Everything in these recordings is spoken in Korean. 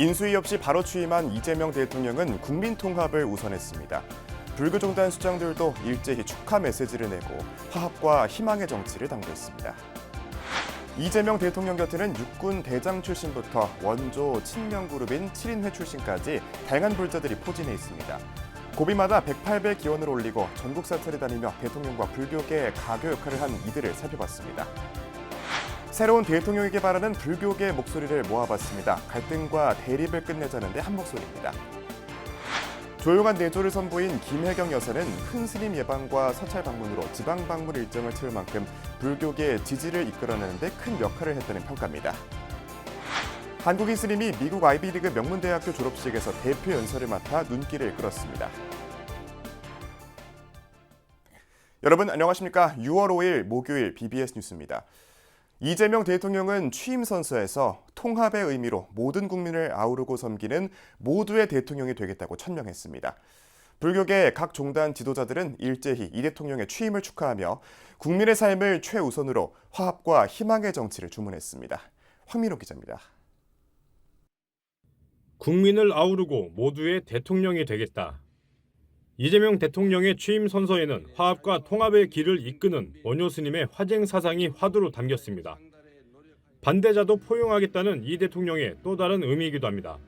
인수위 없이 바로 취임한 이재명 대통령은 국민 통합을 우선했습니다. 불교종단 수장들도 일제히 축하 메시지를 내고 화합과 희망의 정치를 당부했습니다. 이재명 대통령 곁에는 육군 대장 출신부터 원조 친명그룹인 7인회 출신까지 다양한 불자들이 포진해 있습니다. 고비마다 108배 기원을 올리고 전국 사찰을 다니며 대통령과 불교계 가교 역할을 한 이들을 살펴봤습니다. 새로운 대통령에게 바라는 불교계의 목소리를 모아봤습니다. 갈등과 대립을 끝내자는데 한 목소리입니다. 조용한 내조를 선보인 김혜경 여사는 큰 스님 예방과 사찰 방문으로 지방 방문 일정을 채울 만큼 불교계의 지지를 이끌어내는 데 큰 역할을 했다는 평가입니다. 한국인 스님이 미국 아이비리그 명문대학교 졸업식에서 대표 연설을 맡아 눈길을 끌었습니다. 여러분 안녕하십니까? 6월 5일 목요일 BBS 뉴스입니다. 이재명 대통령은 취임 선서에서 통합의 의미로 모든 국민을 아우르고 섬기는 모두의 대통령이 되겠다고 천명했습니다. 불교계 각 종단 지도자들은 일제히 이 대통령의 취임을 축하하며 국민의 삶을 최우선으로 화합과 희망의 정치를 주문했습니다. 황민호 기자입니다. 국민을 아우르고 모두의 대통령이 되겠다. 이재명 대통령의 취임 선서에는 화합과 통합의 길을 이끄는 원효 스님의 화쟁 사상이 화두로 담겼습니다. 반대자도 포용하겠다는 이 대통령의 또 다른 의미이기도 합니다.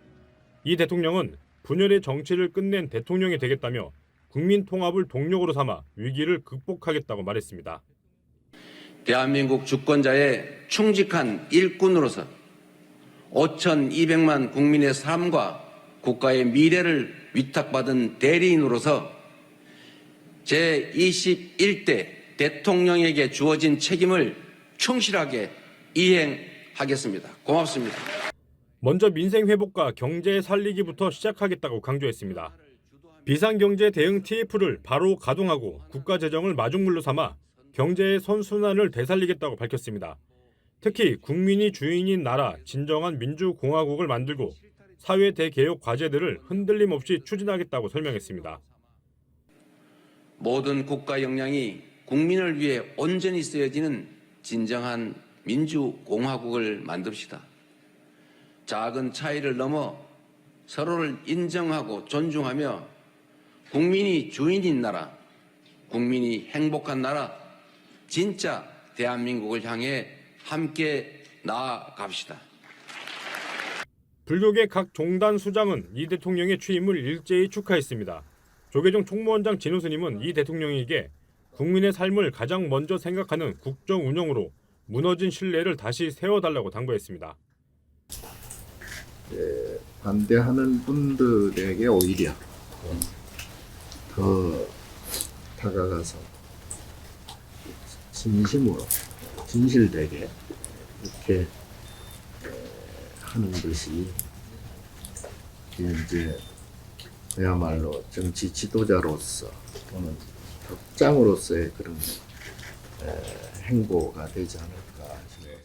이 대통령은 분열의 정치를 끝낸 대통령이 되겠다며 국민 통합을 동력으로 삼아 위기를 극복하겠다고 말했습니다. 대한민국 주권자의 충직한 일꾼으로서 5,200만 국민의 삶과 국가의 미래를 위탁받은 대리인으로서 제21대 대통령에게 주어진 책임을 충실하게 이행하겠습니다. 고맙습니다. 먼저 민생 회복과 경제 살리기부터 시작하겠다고 강조했습니다. 비상경제 대응 TF를 바로 가동하고 국가 재정을 마중물로 삼아 경제의 선순환을 되살리겠다고 밝혔습니다. 특히 국민이 주인인 나라 진정한 민주공화국을 만들고 사회 대개혁 과제들을 흔들림 없이 추진하겠다고 설명했습니다. 모든 국가 역량이 국민을 위해 온전히 쓰여지는 진정한 민주공화국을 만듭시다. 작은 차이를 넘어 서로를 인정하고 존중하며 국민이 주인인 나라, 국민이 행복한 나라, 진짜 대한민국을 향해 함께 나아갑시다. 불교계 각 종단 수장은 이 대통령의 취임을 일제히 축하했습니다. 조계종 총무원장 진우 스님은 이 대통령에게 국민의 삶을 가장 먼저 생각하는 국정 운영으로 무너진 신뢰를 다시 세워달라고 당부했습니다. 반대하는 분들에게 오히려 더 다가가서 진심으로 진실되게 이렇게 하는 것이 이제 그야말로 정치 지도자로서 또는 덕장으로서의 그런 행보가 되지 않을까 싶습니다.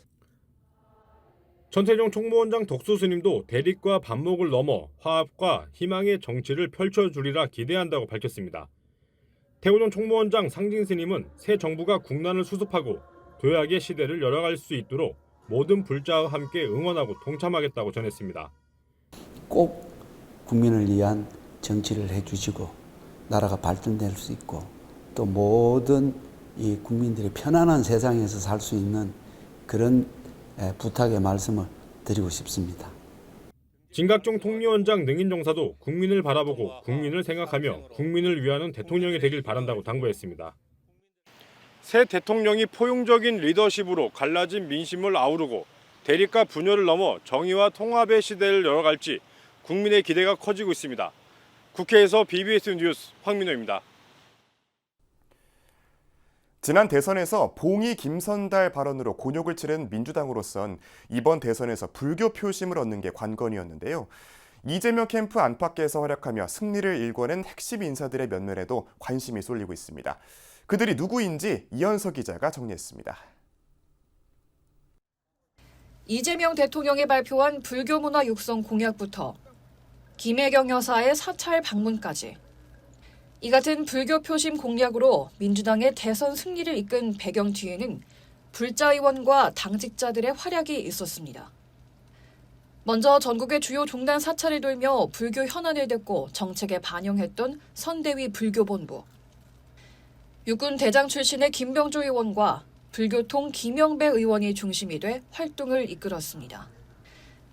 천태종 총무원장 덕수 스님도 대립과 반목을 넘어 화합과 희망의 정치를 펼쳐주리라 기대한다고 밝혔습니다. 태호종 총무원장 상진 스님은 새 정부가 국난을 수습하고 도약의 시대를 열어갈 수 있도록 모든 불자와 함께 응원하고 동참하겠다고 전했습니다. 꼭 국민을 위한 정치를 해주시고 나라가 발전될 수 있고 또 모든 이 국민들이 편안한 세상에서 살 수 있는 그런 부탁의 말씀을 드리고 싶습니다. 진각종 통리원장 능인정사도 국민을 바라보고 국민을 생각하며 국민을 위하는 대통령이 되길 바란다고 당부했습니다. 새 대통령이 포용적인 리더십으로 갈라진 민심을 아우르고 대립과 분열을 넘어 정의와 통합의 시대를 열어갈지 국민의 기대가 커지고 있습니다. 국회에서 BBS 뉴스 황민호입니다. 지난 대선에서 봉이 김선달 발언으로 곤욕을 치른 민주당으로선 이번 대선에서 불교 표심을 얻는 게 관건이었는데요. 이재명 캠프 안팎에서 활약하며 승리를 일궈낸 핵심 인사들의 면면에도 관심이 쏠리고 있습니다. 그들이 누구인지 이현석 기자가 정리했습니다. 이재명 대통령이 발표한 불교문화 육성 공약부터 김혜경 여사의 사찰 방문까지 이 같은 불교 표심 공약으로 민주당의 대선 승리를 이끈 배경 뒤에는 불자 의원과 당직자들의 활약이 있었습니다. 먼저 전국의 주요 종단 사찰을 돌며 불교 현안을 듣고 정책에 반영했던 선대위 불교본부. 육군 대장 출신의 김병조 의원과 불교통 김영배 의원이 중심이 돼 활동을 이끌었습니다.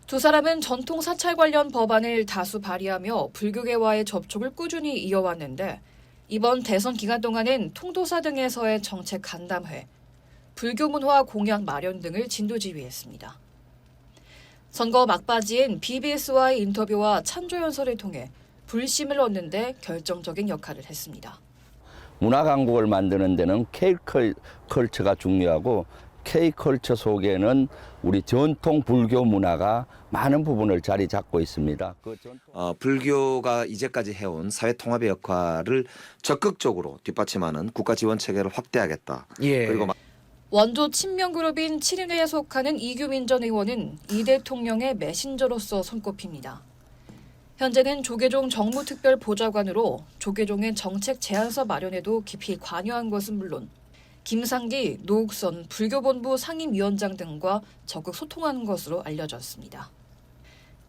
두 사람은 전통 사찰 관련 법안을 다수 발의하며 불교계와의 접촉을 꾸준히 이어왔는데 이번 대선 기간 동안엔 통도사 등에서의 정책 간담회, 불교 문화 공약 마련 등을 진두지휘했습니다. 선거 막바지엔 BBS와의 인터뷰와 찬조연설을 통해 불심을 얻는 데 결정적인 역할을 했습니다. 문화 강국을 만드는 데는 K컬처가 중요하고 K컬처 속에는 우리 전통 불교 문화가 많은 부분을 자리 잡고 있습니다. 불교가 이제까지 해온 사회 통합의 역할을 적극적으로 뒷받침하는 국가 지원 체계를 확대하겠다. 그리고 원조 친명그룹인 7인회에 속하는 이규민 전 의원은 이 대통령의 메신저로서 손꼽힙니다. 현재는 조계종 정무특별보좌관으로 조계종의 정책 제안서 마련에도 깊이 관여한 것은 물론 김상기, 노욱선 불교본부 상임위원장 등과 적극 소통하는 것으로 알려졌습니다.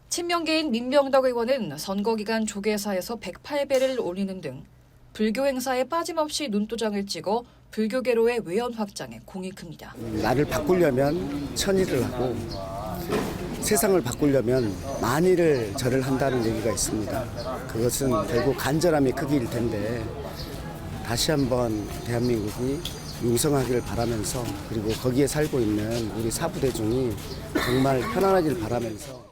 친명계인 민병덕 의원은 선거 기간 조계사에서 108배를 올리는 등 불교 행사에 빠짐없이 눈도장을 찍어 불교계로의 외연 확장에 공이 큽니다. 나를 바꾸려면 천일을 하고 세상을 바꾸려면 만일을 절을 한다는 얘기가 있습니다. 그것은 결국 간절함이 크기일 텐데 다시 한번 대한민국이 융성하기를 바라면서 그리고 거기에 살고 있는 우리 사부대중이 정말 편안하길 바라면서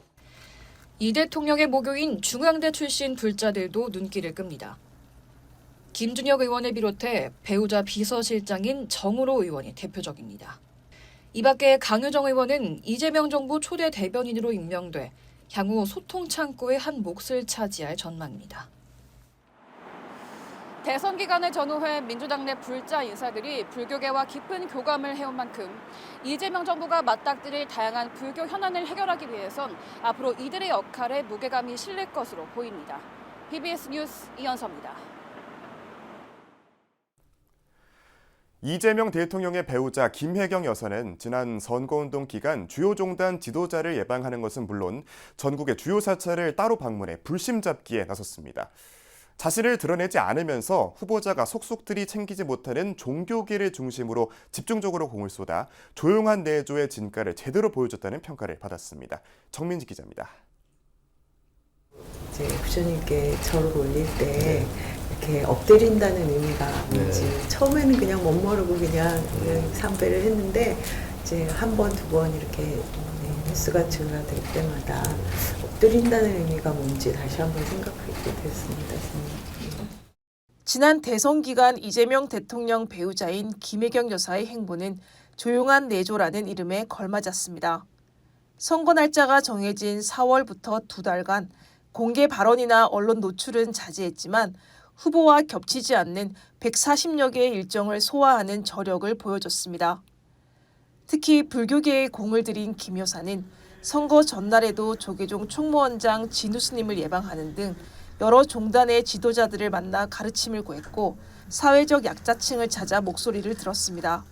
이 대통령의 모교인 중앙대 출신 불자들도 눈길을 끕니다. 김준혁 의원을 비롯해 배우자 비서실장인 정우로 의원이 대표적입니다. 이 밖에 강효정 의원은 이재명 정부 초대 대변인으로 임명돼 향후 소통 창구의 한 몫을 차지할 전망입니다. 대선 기간을 전후해 민주당 내 불자 인사들이 불교계와 깊은 교감을 해온 만큼 이재명 정부가 맞닥뜨릴 다양한 불교 현안을 해결하기 위해선 앞으로 이들의 역할에 무게감이 실릴 것으로 보입니다. BBS 뉴스 이현서입니다. 이재명 대통령의 배우자 김혜경 여사는 지난 선거운동 기간 주요 종단 지도자를 예방하는 것은 물론 전국의 주요 사찰을 따로 방문해 불심 잡기에 나섰습니다. 자신을 드러내지 않으면서 후보자가 속속들이 챙기지 못하는 종교계를 중심으로 집중적으로 공을 쏟아 조용한 내조의 진가를 제대로 보여줬다는 평가를 받았습니다. 정민지 기자입니다. 이제 부처님께 절을 올릴 때 이렇게 엎드린다는 의미가 뭔지 처음에는 그냥 멋모르고 그냥 삼배를 했는데 이제 한 번, 두 번 이렇게 뉴스가 증가될 때마다 엎드린다는 의미가 뭔지 다시 한번 생각하게 됐습니다. 지난 대선 기간 이재명 대통령 배우자인 김혜경 여사의 행보는 조용한 내조라는 이름에 걸맞았습니다. 선거 날짜가 정해진 4월부터 2달간 공개 발언이나 언론 노출은 자제했지만 후보와 겹치지 않는 140여 개의 일정을 소화하는 저력을 보여줬습니다. 특히 불교계에 공을 들인 김 여사는 선거 전날에도 조계종 총무원장 진우 스님을 예방하는 등 여러 종단의 지도자들을 만나 가르침을 구했고 사회적 약자층을 찾아 목소리를 들었습니다.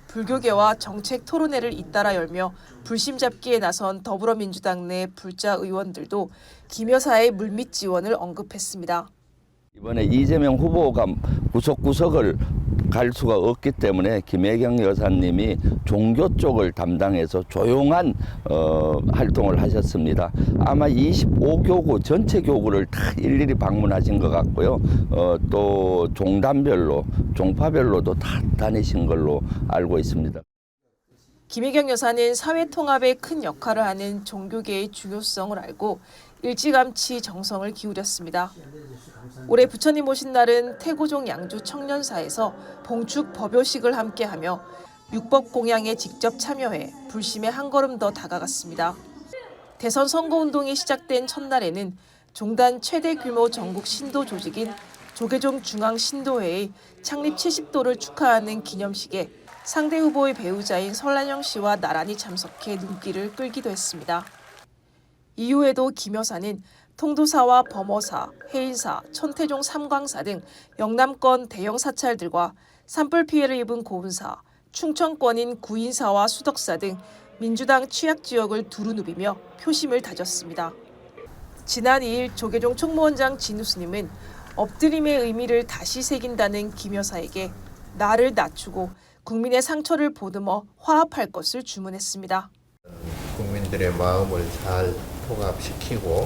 불교계와 정책 토론회를 잇따라 열며 불심 잡기에 나선 더불어민주당 내 불자 의원들도 김 여사의 물밑 지원을 언급했습니다. 이번에 이재명 후보가 구석구석을 갈 수가 없기 때문에 김혜경 여사님이 종교 쪽을 담당해서 조용한 활동을 하셨습니다. 아마 25교구 전체 교구를 다 일일이 방문하신 것 같고요. 또 종단별로, 종파별로도 다 다니신 걸로 알고 있습니다. 김혜경 여사는 사회 통합에 큰 역할을 하는 종교계의 중요성을 알고 일찌감치 정성을 기울였습니다. 올해 부처님 오신 날은 태고종 양주 청년사에서 봉축 법요식을 함께하며 육법 공양에 직접 참여해 불심에 한 걸음 더 다가갔습니다. 대선 선거운동이 시작된 첫날에는 종단 최대 규모 전국 신도 조직인 조계종 중앙신도회의 창립 70도를 축하하는 기념식에 상대 후보의 배우자인 설란영 씨와 나란히 참석해 눈길을 끌기도 했습니다. 이후에도 김 여사는 통도사와 범어사, 해인사, 천태종 삼광사 등 영남권 대형 사찰들과 산불 피해를 입은 고운사, 충청권인 구인사와 수덕사 등 민주당 취약 지역을 두루누비며 표심을 다졌습니다. 지난 2일 조계종 총무원장 진우 스님은 엎드림의 의미를 다시 새긴다는 김 여사에게 나를 낮추고 국민의 상처를 보듬어 화합할 것을 주문했습니다. 국민들의 마음을 잘 통합시키고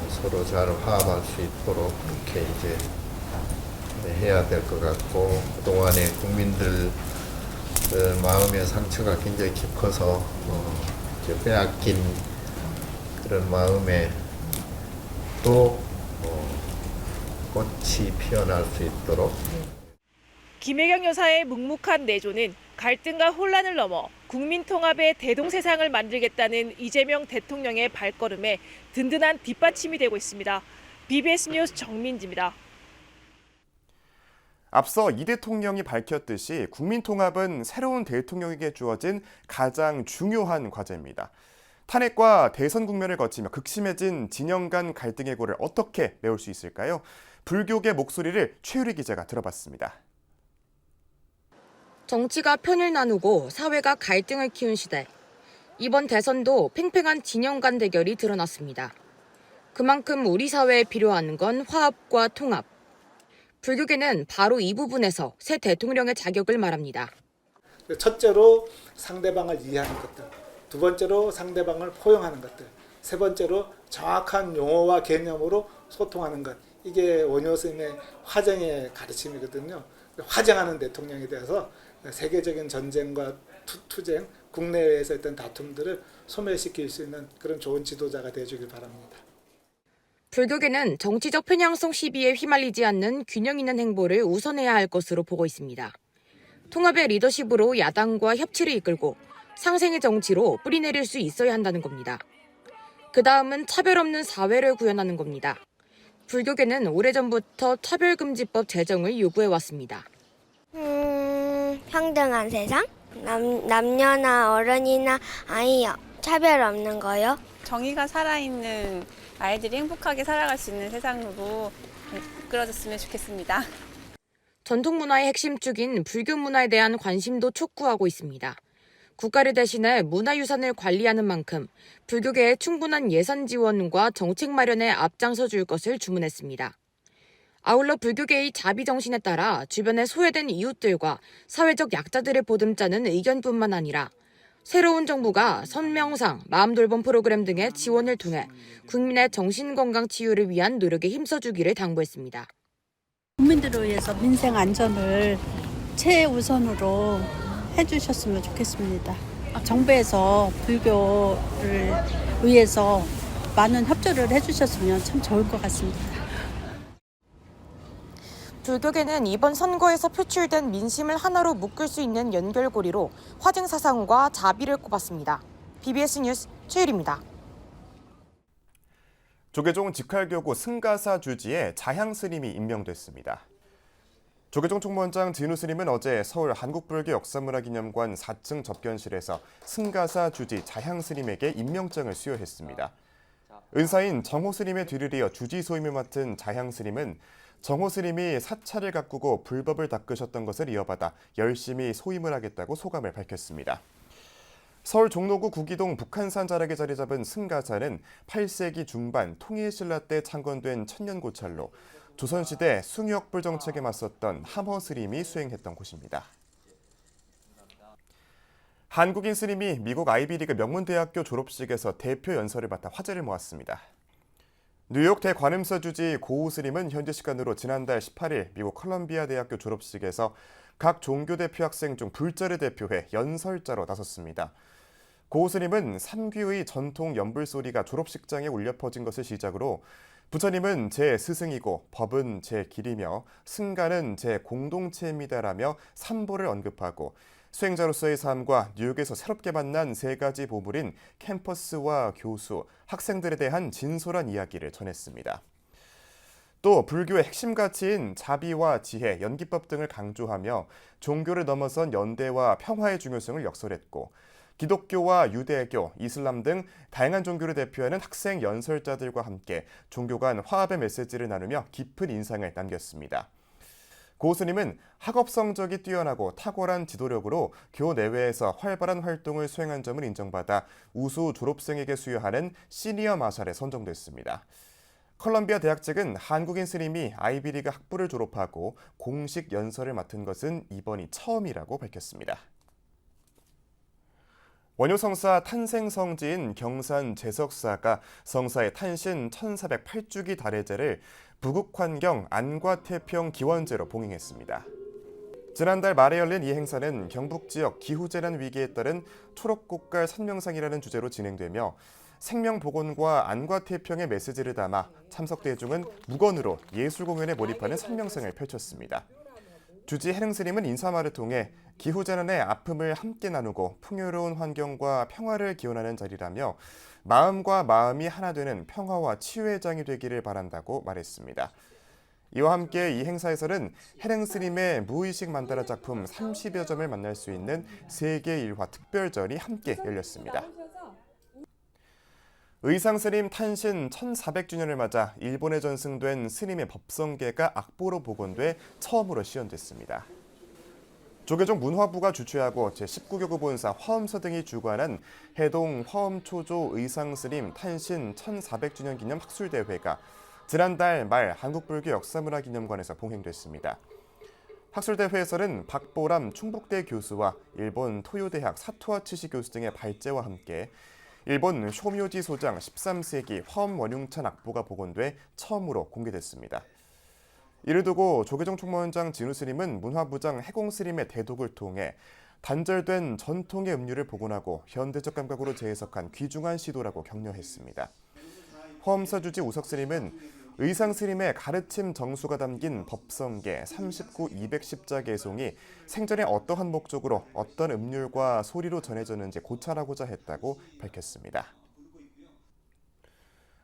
서로 잘 화합할 수 있도록 그렇게 이제 해야 될 것 같고, 그동안에 국민들 마음의 상처가 굉장히 깊어서 이제 빼앗긴 그런 마음에 또 꽃이 피어날 수 있도록. 김혜경 여사의 묵묵한 내조는 갈등과 혼란을 넘어 국민 통합의 대동세상을 만들겠다는 이재명 대통령의 발걸음에 든든한 뒷받침이 되고 있습니다. BBS 뉴스 정민지입니다. 앞서 이 대통령이 밝혔듯이 국민통합은 새로운 대통령에게 주어진 가장 중요한 과제입니다. 탄핵과 대선 국면을 거치며 극심해진 진영 간 갈등의 골을 어떻게 메울 수 있을까요? 불교계 목소리를 최유리 기자가 들어봤습니다. 정치가 편을 나누고 사회가 갈등을 키운 시대. 이번 대선도 팽팽한 진영 간 대결이 드러났습니다. 그만큼 우리 사회에 필요한 건 화합과 통합. 불교계는 바로 이 부분에서 새 대통령의 자격을 말합니다. 첫째로 상대방을 이해하는 것들, 두 번째로 상대방을 포용하는 것들, 세 번째로 정확한 용어와 개념으로 소통하는 것. 이게 원효 스님의 화정의 가르침이거든요. 화정하는 대통령에 대해서 세계적인 전쟁과 투쟁, 국내외에서 했던 다툼들을 소멸시킬 수 있는 그런 좋은 지도자가 되어주길 바랍니다. 불교계는 정치적 편향성 시비에 휘말리지 않는 균형 있는 행보를 우선해야 할 것으로 보고 있습니다. 통합의 리더십으로 야당과 협치를 이끌고 상생의 정치로 뿌리내릴 수 있어야 한다는 겁니다. 그 다음은 차별 없는 사회를 구현하는 겁니다. 불교계는 오래전부터 차별금지법 제정을 요구해왔습니다. 평등한 세상? 남녀나 어른이나 아이요. 차별 없는 거요? 정의가 살아있는 아이들이 행복하게 살아갈 수 있는 세상으로 이끌어졌으면 좋겠습니다. 전통 문화의 핵심축인 불교 문화에 대한 관심도 촉구하고 있습니다. 국가를 대신해 문화유산을 관리하는 만큼 불교계에 충분한 예산 지원과 정책 마련에 앞장서 줄 것을 주문했습니다. 아울러 불교계의 자비 정신에 따라 주변에 소외된 이웃들과 사회적 약자들을 보듬자는 의견뿐만 아니라 새로운 정부가 선명상, 마음돌봄 프로그램 등의 지원을 통해 국민의 정신건강 치유를 위한 노력에 힘써주기를 당부했습니다. 국민들을 위해서 민생 안전을 최우선으로 해주셨으면 좋겠습니다. 정부에서 불교를 위해서 많은 협조를 해주셨으면 참 좋을 것 같습니다. 불교계는 이번 선거에서 표출된 민심을 하나로 묶을 수 있는 연결고리로 화증 사상과 자비를 꼽았습니다. BBS 뉴스 최유리입니다. 조계종 직할교구 승가사 주지에 자향 스님이 임명됐습니다. 조계종 총무원장 진우 스님은 어제 서울 한국불교 역사문화기념관 4층 접견실에서 승가사 주지 자향 스님에게 임명장을 수여했습니다. 은사인 정호 스님의 뒤를 이어 주지 소임을 맡은 자향 스님은 정호 스님이 사찰을 가꾸고 불법을 닦으셨던 것을 이어받아 열심히 소임을 하겠다고 소감을 밝혔습니다. 서울 종로구 구기동 북한산 자락에 자리 잡은 승가사는 8세기 중반 통일신라 때 창건된 천년고찰로 조선시대 숭유역불 정책에 맞섰던 함허 스님이 수행했던 곳입니다. 한국인 스님이 미국 아이비리그 명문대학교 졸업식에서 대표 연설을 맡아 화제를 모았습니다. 뉴욕 대관음사 주지 고우 스님은 현지 시간으로 지난달 18일 미국 컬럼비아 대학교 졸업식에서 각 종교 대표 학생 중 불자를 대표해 연설자로 나섰습니다. 고우 스님은 삼귀의 전통 연불소리가 졸업식장에 울려 퍼진 것을 시작으로 부처님은 제 스승이고 법은 제 길이며 승가는 제 공동체입니다라며 삼보를 언급하고 수행자로서의 삶과 뉴욕에서 새롭게 만난 세 가지 보물인 캠퍼스와 교수, 학생들에 대한 진솔한 이야기를 전했습니다. 또 불교의 핵심 가치인 자비와 지혜, 연기법 등을 강조하며 종교를 넘어선 연대와 평화의 중요성을 역설했고 기독교와 유대교, 이슬람 등 다양한 종교를 대표하는 학생 연설자들과 함께 종교 간 화합의 메시지를 나누며 깊은 인상을 남겼습니다. 고 스님은 학업 성적이 뛰어나고 탁월한 지도력으로 교 내외에서 활발한 활동을 수행한 점을 인정받아 우수 졸업생에게 수여하는 시니어 마샬에 선정됐습니다. 컬럼비아 대학 측은 한국인 스님이 아이비리그 학부를 졸업하고 공식 연설을 맡은 것은 이번이 처음이라고 밝혔습니다. 원효 성사 탄생 성지인 경산 제석사가 성사의 탄신 1408주기 달해제를 부국환경 안과태평 기원제로 봉행했습니다. 지난달 말에 열린 이 행사는 경북 지역 기후재난 위기에 따른 초록꽃갈 선명상이라는 주제로 진행되며 생명복원과 안과태평의 메시지를 담아 참석 대중은 무건으로 예술공연에 몰입하는 선명상을 펼쳤습니다. 주지 해릉스님은 인사말을 통해 기후재난의 아픔을 함께 나누고 풍요로운 환경과 평화를 기원하는 자리라며 마음과 마음이 하나 되는 평화와 치유의 장이 되기를 바란다고 말했습니다. 이와 함께 이 행사에서는 해릉스님의 무의식 만다라 작품 30여 점을 만날 수 있는 세계 일화 특별전이 함께 열렸습니다. 의상스님 탄신 1400주년을 맞아 일본에 전승된 스님의 법성계가 악보로 복원돼 처음으로 시연됐습니다. 조계종 문화부가 주최하고 제19교구 본사 화엄서 등이 주관한 해동 화엄초조 의상스님 탄신 1400주년 기념 학술대회가 지난달 말 한국불교 역사문화기념관에서 봉행됐습니다. 학술대회에서는 박보람 충북대 교수와 일본 토요대학 사토하츠시 교수 등의 발제와 함께 일본 쇼묘지 소장 13세기 화엄원융찬 악보가 복원돼 처음으로 공개됐습니다. 이를 두고 조계종 총무원장 진우 스님은 문화부장 해공 스님의 대독을 통해 단절된 전통의 음류를 복원하고 현대적 감각으로 재해석한 귀중한 시도라고 격려했습니다. 화엄서 주지 우석 스님은 의상 스님의 가르침 정수가 담긴 법성계 39 210자 개송이 생전에 어떠한 목적으로 어떤 음률과 소리로 전해졌는지 고찰하고자 했다고 밝혔습니다.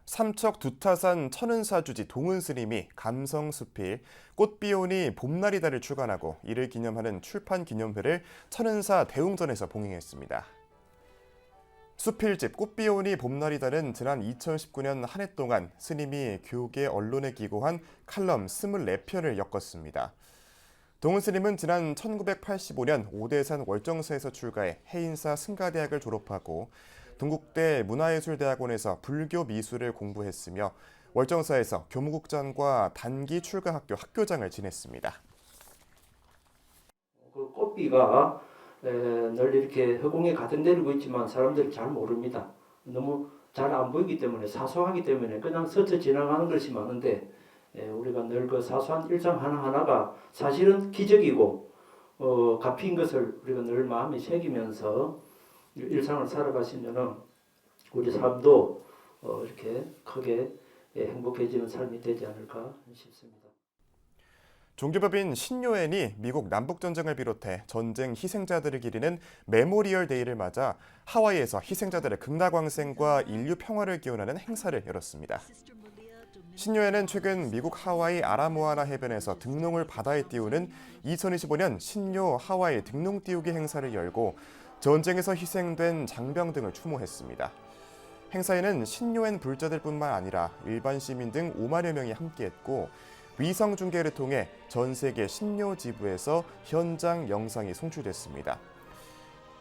삼척 두타산 천은사주지 동은스님이 감성수필 꽃비오니 봄날이다를 출간하고 이를 기념하는 출판 기념회를 천은사 대웅전에서 봉행했습니다. 수필집 꽃비오니 봄날이다는 지난 2019년 한 해 동안 스님이 교계 언론에 기고한 칼럼 24편을 엮었습니다. 동은 스님은 지난 1985년 오대산 월정사에서 출가해 해인사 승가대학을 졸업하고 동국대 문화예술대학원에서 불교 미술을 공부했으며 월정사에서 교무국장과 단기 출가학교 학교장을 지냈습니다. 그 꽃비가 늘 이렇게 허공에 가득내리고 있지만 사람들이 잘 모릅니다. 너무 잘 안 보이기 때문에 사소하기 때문에 그냥 스쳐 지나가는 것이 많은데 우리가 늘 그 사소한 일상 하나하나가 사실은 기적이고 값인 것을 우리가 늘 마음에 새기면서 일상을 살아가시면은 우리 삶도 이렇게 크게 행복해지는 삶이 되지 않을까 싶습니다. 종교법인 신요엔이 미국 남북전쟁을 비롯해 전쟁 희생자들을 기리는 메모리얼 데이를 맞아 하와이에서 희생자들의 극락왕생과 인류 평화를 기원하는 행사를 열었습니다. 신요엔은 최근 미국 하와이 아라모아나 해변에서 등롱을 바다에 띄우는 2025년 신요 하와이 등롱 띄우기 행사를 열고 전쟁에서 희생된 장병 등을 추모했습니다. 행사에는 신요엔 불자들뿐만 아니라 일반 시민 등 5만여 명이 함께했고 위성 중계를 통해 전 세계 신요 지부에서 현장 영상이 송출됐습니다.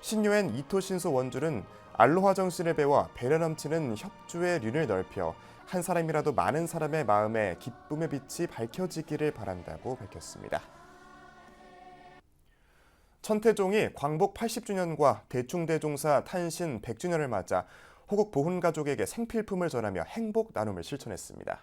신요엔 이토 신소 원주는 알로하 정신을 배워 배려 넘치는 협조의 륜을 넓혀 한 사람이라도 많은 사람의 마음에 기쁨의 빛이 밝혀지기를 바란다고 밝혔습니다. 천태종이 광복 80주년과 대충대종사 탄신 100주년을 맞아 호국 보훈가족에게 생필품을 전하며 행복 나눔을 실천했습니다.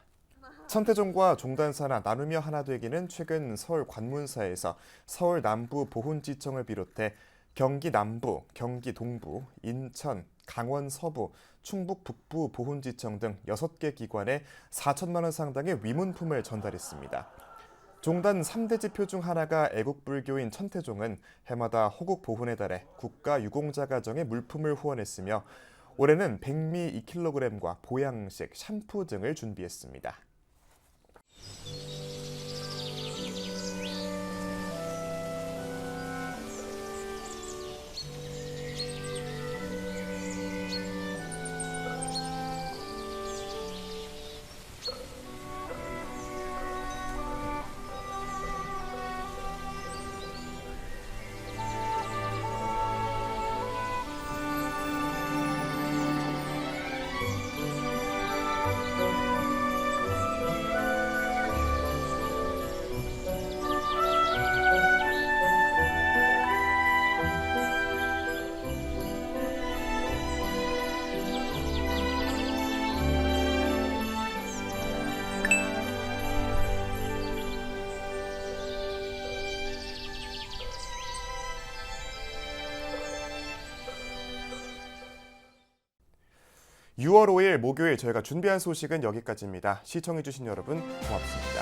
천태종과 종단사나 나누며 하나 되기는 최근 서울 관문사에서 서울 남부 보훈지청을 비롯해 경기 남부, 경기 동부, 인천, 강원 서부, 충북 북부 보훈지청 등 6개 기관에 4천만 원 상당의 위문품을 전달했습니다. 종단 3대 지표 중 하나가 애국불교인 천태종은 해마다 호국 보훈의 달에 국가 유공자 가정에 물품을 후원했으며 올해는 백미 2kg과 보양식, 샴푸 등을 준비했습니다. 6월 5일 목요일 저희가 준비한 소식은 여기까지입니다. 시청해주신 여러분 고맙습니다.